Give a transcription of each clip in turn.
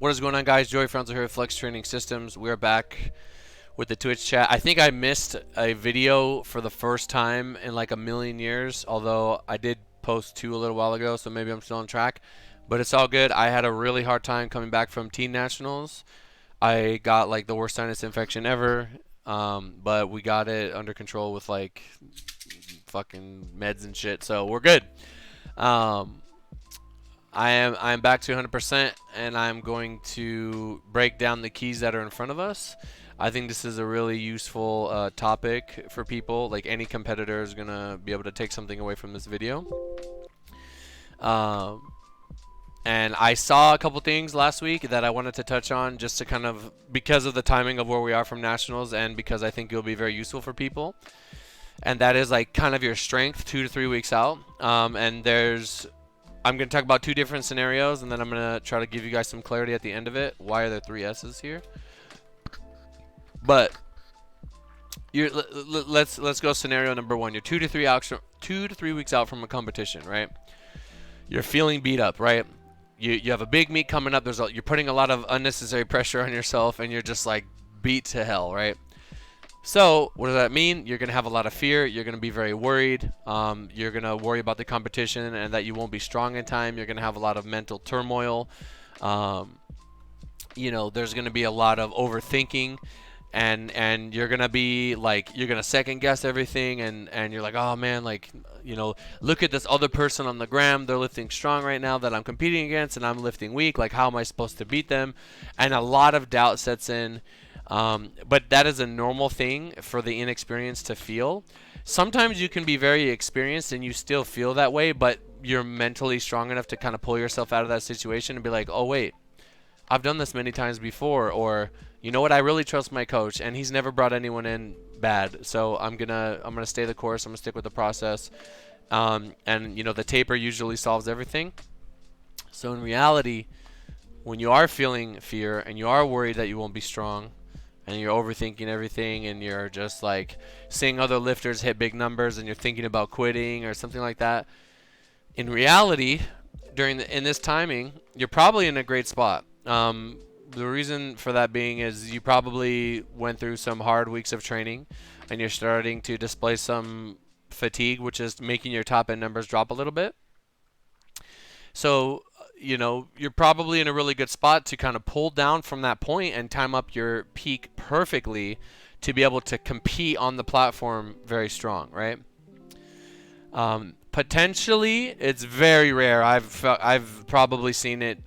What is going on, guys? Joey Franzo here with Flex Training Systems. We're back with the Twitch chat. I think I missed a video for the first time in like a million years, although I did post two a little while ago, so maybe I'm still on track. But it's all good. I had a really hard time coming back from teen nationals. I got like the worst sinus infection ever, but we got it under control with like fucking meds and shit, so we're good. I'm back to 100%, and I'm going to break down the keys that are in front of us. I think this is a really useful topic for people. Like, any competitor is gonna be able to take something away from this video. And I saw a couple things last week that I wanted to touch on, just to kind of, because of the timing of where we are from nationals, and because I think it'll be very useful for people. And that is like kind of your strength 2 to 3 weeks out. I'm going to talk about two different scenarios, and then I'm going to try to give you guys some clarity at the end of it. Why are there 3 S's here? But let's go scenario number 1. You're 2 to 3 weeks out from a competition, right? You're feeling beat up, right? You have a big meet coming up. You're putting a lot of unnecessary pressure on yourself, and you're just like beat to hell, right? So what does that mean? You're going to have a lot of fear. You're going to be very worried. You're going to worry about the competition and that you won't be strong in time. You're going to have a lot of mental turmoil. There's going to be a lot of overthinking, and you're going to be like, you're going to second guess everything, and you're like, oh man, like, look at this other person on the gram. They're lifting strong right now that I'm competing against, and I'm lifting weak. Like, how am I supposed to beat them? And a lot of doubt sets in. But that is a normal thing for the inexperienced to feel. Sometimes you can be very experienced and you still feel that way, but you're mentally strong enough to kind of pull yourself out of that situation and be like, oh wait, I've done this many times before, or you know what, I really trust my coach and he's never brought anyone in bad, so I'm gonna stay the course. I'm gonna stick with the process. And the taper usually solves everything. So in reality, when you are feeling fear and you are worried that you won't be strong, and you're overthinking everything, and you're just like seeing other lifters hit big numbers, and you're thinking about quitting or something like that, in reality, in this timing, you're probably in a great spot. The reason for that being is you probably went through some hard weeks of training, and you're starting to display some fatigue, which is making your top end numbers drop a little bit. So you're probably in a really good spot to kind of pull down from that point and time up your peak perfectly to be able to compete on the platform very strong, right? Potentially, it's very rare. I've probably seen it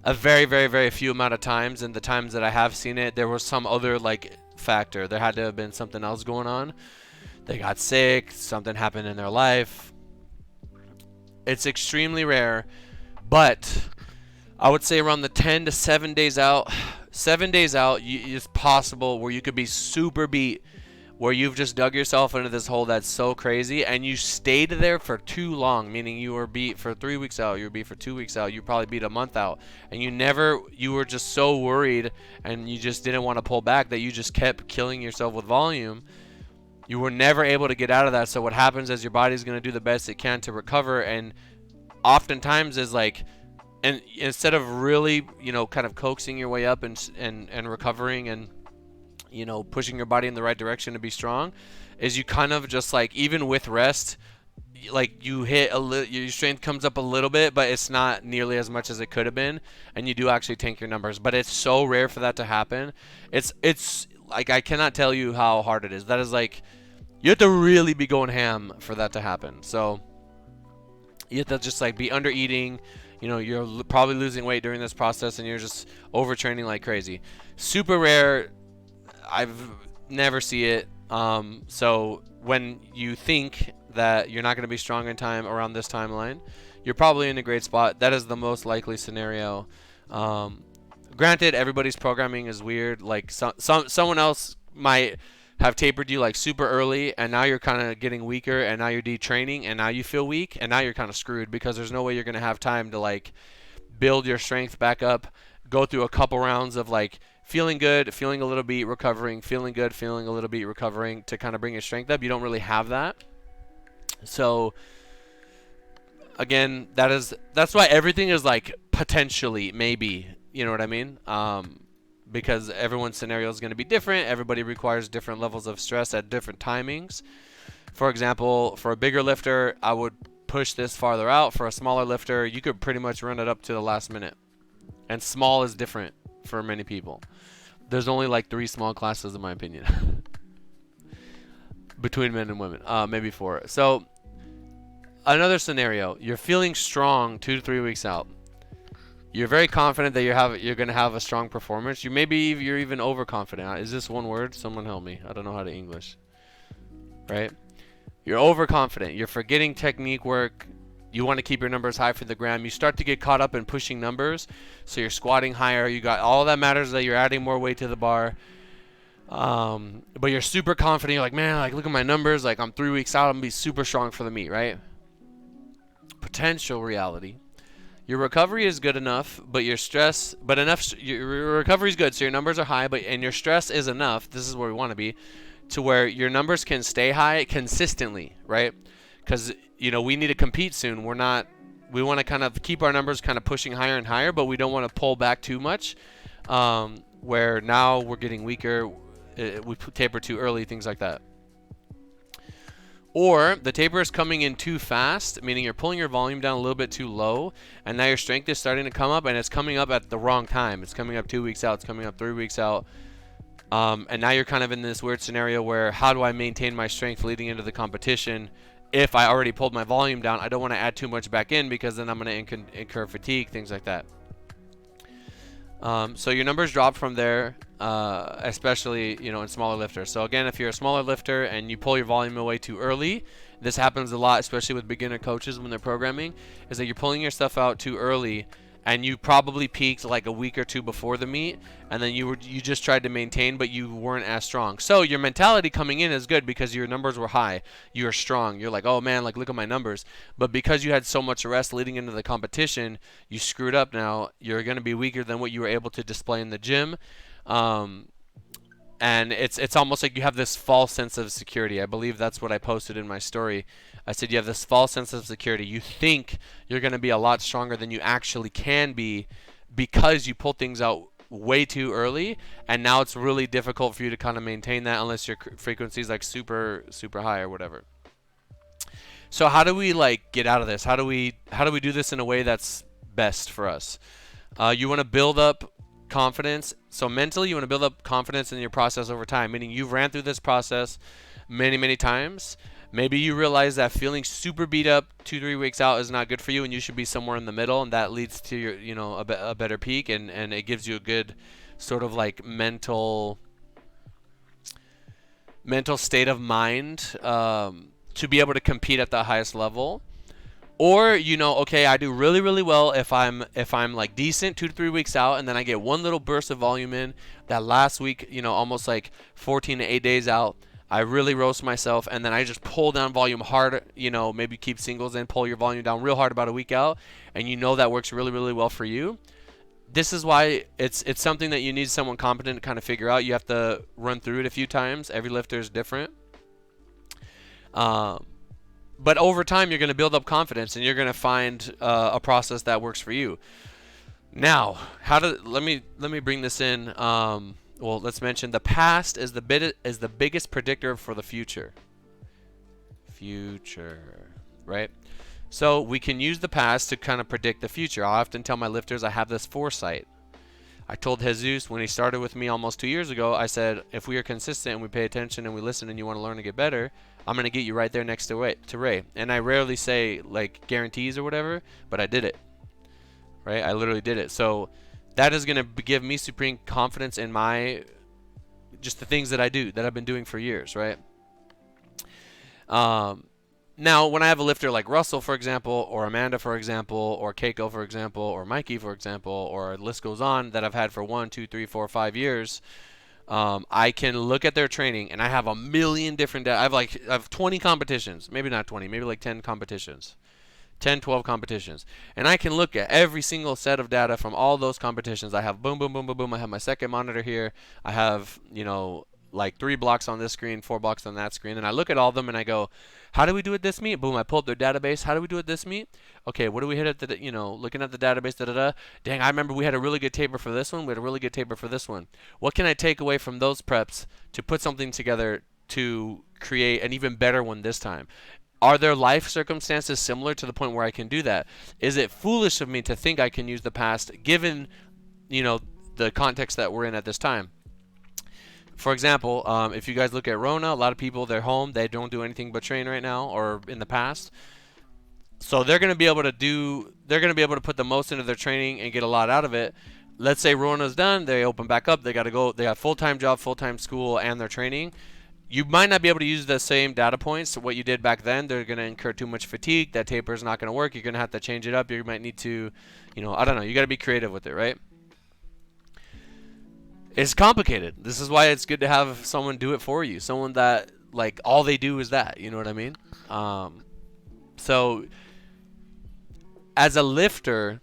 a very, very, very few amount of times, and the times that I have seen it, there was some other like factor. There had to have been something else going on. They got sick, something happened in their life. It's extremely rare. But I would say around the 10 to 7 days out, it's possible where you could be super beat, where you've just dug yourself into this hole that's so crazy, and you stayed there for too long, meaning you were beat for 3 weeks out, you were beat for 2 weeks out, you probably beat a month out, and you were just so worried, and you just didn't want to pull back that you just kept killing yourself with volume. You were never able to get out of that. So what happens is your body's going to do the best it can to recover, and oftentimes is like, and instead of really kind of coaxing your way up and recovering and pushing your body in the right direction to be strong, is you kind of just like, even with rest, like you hit a little, your strength comes up a little bit, but it's not nearly as much as it could have been, and you do actually tank your numbers. But it's so rare for that to happen. It's like, I cannot tell you how hard it is. That is like, you have to really be going ham for that to happen. So you have to just like be under eating, you're probably losing weight during this process, and you're just overtraining like crazy. Super rare. I've never see it. So when you think that you're not going to be strong in time around this timeline, you're probably in a great spot. That is the most likely scenario. Granted, everybody's programming is weird. Like someone else might have tapered you like super early, and now you're kind of getting weaker, and now you're detraining, and now you feel weak, and now you're kind of screwed, because there's no way you're going to have time to like build your strength back up, go through a couple rounds of like feeling good, feeling a little beat, recovering, feeling good, feeling a little beat, recovering, to kind of bring your strength up. You don't really have that. So again, that's why everything is like potentially, maybe, you know what I mean? Because everyone's scenario is going to be different. Everybody requires different levels of stress at different timings. For example, for a bigger lifter, I would push this farther out. For a smaller lifter, you could pretty much run it up to the last minute. And small is different for many people. There's only like 3 small classes in my opinion. Between men and women. Maybe 4. So another scenario, you're feeling strong 2 to 3 weeks out. You're very confident that you're going to have a strong performance. You're even overconfident. Is this one word? Someone help me. I don't know how to English. Right? You're overconfident. You're forgetting technique work. You want to keep your numbers high for the gram. You start to get caught up in pushing numbers. So you're squatting higher. You got all that matters is that you're adding more weight to the bar. But you're super confident. You're like, man, like look at my numbers. Like I'm 3 weeks out. I'm going to be super strong for the meet, right? Potential reality. Your recovery is good enough, but your recovery is good, so your numbers are high, and your stress is enough. This is where we want to be, to where your numbers can stay high consistently, right? Because we need to compete soon. We want to kind of keep our numbers kind of pushing higher and higher, but we don't want to pull back too much. Where now we're getting weaker, we taper too early, things like that. Or the taper is coming in too fast, meaning you're pulling your volume down a little bit too low, and now your strength is starting to come up, and it's coming up at the wrong time. It's coming up 2 weeks out. It's coming up 3 weeks out. And now you're kind of in this weird scenario where how do I maintain my strength leading into the competition if I already pulled my volume down? I don't want to add too much back in because then I'm going to incur fatigue, things like that. So your numbers drop from there, especially, in smaller lifters. So again, if you're a smaller lifter and you pull your volume away too early, this happens a lot, especially with beginner coaches when they're programming, is that you're pulling your stuff out too early and you probably peaked like a week or 2 before the meet, and then you just tried to maintain, but you weren't as strong. So your mentality coming in is good because your numbers were high. You were strong. You're like, oh man, like look at my numbers. But because you had so much rest leading into the competition, you screwed up now. You're going to be weaker than what you were able to display in the gym. And it's almost like you have this false sense of security. I believe that's what I posted in my story. I said you have this false sense of security. You think you're going to be a lot stronger than you actually can be because you pull things out way too early, and now it's really difficult for you to kind of maintain that unless your frequency is like super high or whatever. So how do we like get out of this? How do we do this in a way that's best for us? You want to build up confidence. So mentally, you want to build up confidence in your process over time, meaning you've ran through this process many times. Maybe you realize that feeling super beat up 2-3 weeks out is not good for you, and you should be somewhere in the middle, and that leads to your a better peak, and it gives you a good sort of like mental state of mind to be able to compete at the highest level. Or okay, I do really well if I'm like decent 2 to 3 weeks out, and then I get one little burst of volume in that last week, almost like 14 to 8 days out. I really roast myself, and then I just pull down volume hard, maybe keep singles in, pull your volume down real hard about a week out, and that works really well for you. This is why it's something that you need someone competent to kind of figure out. You have to run through it a few times. Every lifter is different. But over time, you're going to build up confidence, and you're going to find a process that works for you. Now, let me bring this in. Well, let's mention the past is the biggest predictor for the future. Right? So we can use the past to kind of predict the future. I often tell my lifters I have this foresight. I told Jesus when he started with me almost 2 years ago, I said, if we are consistent and we pay attention and we listen and you want to learn and get better, I'm going to get you right there next to Ray. And I rarely say like guarantees or whatever, but I did it. Right? I literally did it. So that is going to give me supreme confidence in just the things that I do, that I've been doing for years, right? Now, when I have a lifter like Russell, for example, or Amanda, for example, or Keiko, for example, or Mikey, for example, or the list goes on, that I've had for 1, 2, 3, 4, 5 years, I can look at their training, and I have a million different I have 20 competitions, maybe not 20, maybe like 10 competitions. 10, 12 competitions. And I can look at every single set of data from all those competitions. I have boom. I have my second monitor here. I have, like 3 blocks on this screen, 4 blocks on that screen, and I look at all of them and I go, how do we do it this meet? Boom, I pull up their database. How do we do it this meet? Okay, what do we hit at the, looking at the database, da da da. Dang, I remember we had a really good taper for this one. We had a really good taper for this one. What can I take away from those preps to put something together to create an even better one this time? Are there life circumstances similar to the point where I can do that? Is it foolish of me to think I can use the past given, the context that we're in at this time? For example, if you guys look at Rona, a lot of people, they're home, they don't do anything but train right now or in the past. So they're going to be able to put the most into their training and get a lot out of it. Let's say Rona's done, they open back up, they got to go, they have full-time job, full-time school, and their training. You might not be able to use the same data points to what you did back then. They're going to incur too much fatigue. That taper is not going to work. You're going to have to change it up. You might need to, I don't know. You got to be creative with it, right? It's complicated. This is why it's good to have someone do it for you. Someone that, like, all they do is that. You know what I mean? So, as a lifter,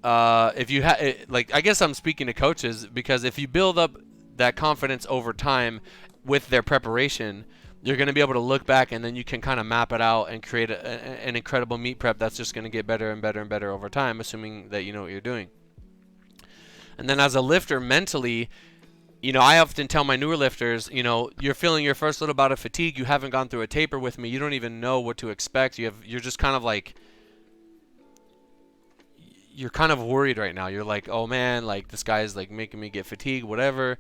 if you I guess I'm speaking to coaches, because if you build up that confidence over time with their preparation, you're going to be able to look back and then you can kind of map it out and create an incredible meet prep that's just going to get better and better and better over time, assuming that you know what you're doing. And then as a lifter, mentally, I often tell my newer lifters, you're feeling your first little bout of fatigue. You haven't gone through a taper with me. You don't even know what to expect. You're just kind of like, you're kind of worried right now. You're like, oh man, like this guy's like making me get fatigued, whatever.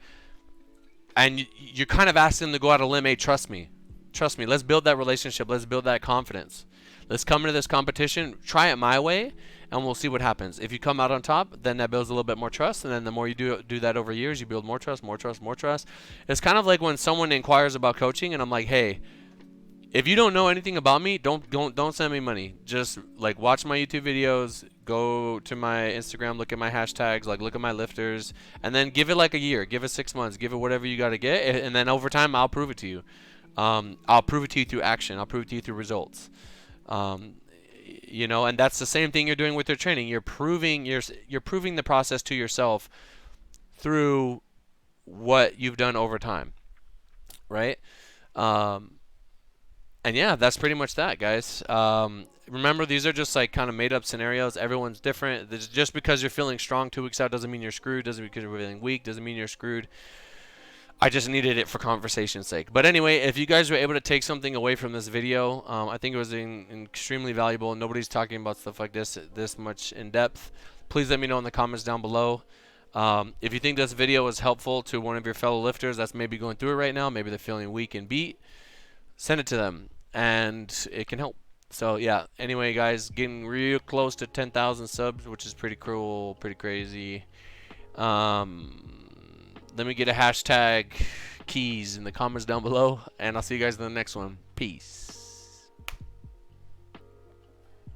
And you're kind of asking them to go out on a limb. Hey, trust me. Let's build that relationship. Let's build that confidence. Let's come into this competition, try it my way, and we'll see what happens. If you come out on top, then that builds a little bit more trust, and then the more you do that over years, you build more trust, more trust, more trust. It's kind of like when someone inquires about coaching, and I'm like, hey, if you don't know anything about me, don't send me money. Just like watch my YouTube videos, go to my Instagram, look at my hashtags, like look at my lifters, and then give it like a year, give it 6 months, give it whatever you got to get, and then over time I'll prove it to you. I'll prove it to you through action. I'll prove it to you through results. And that's the same thing you're doing with your training. You're proving the process to yourself through what you've done over time, right? And yeah, that's pretty much that, guys. Remember, these are just like kind of made up scenarios. Everyone's different. Just because you're feeling strong 2 weeks out doesn't mean you're screwed. Doesn't because you're feeling weak doesn't mean you're screwed. I just needed it for conversation's sake. But anyway, if you guys were able to take something away from this video, I think it was extremely valuable. Nobody's talking about stuff like this much in depth. Please let me know in the comments down below. If you think this video was helpful to one of your fellow lifters that's maybe going through it right now, maybe they're feeling weak and beat, send it to them, and it can help. So yeah, anyway guys, getting real close to 10,000 subs, which is pretty cool, pretty crazy. Let me get a hashtag keys in the comments down below, and I'll see you guys in the next one. Peace.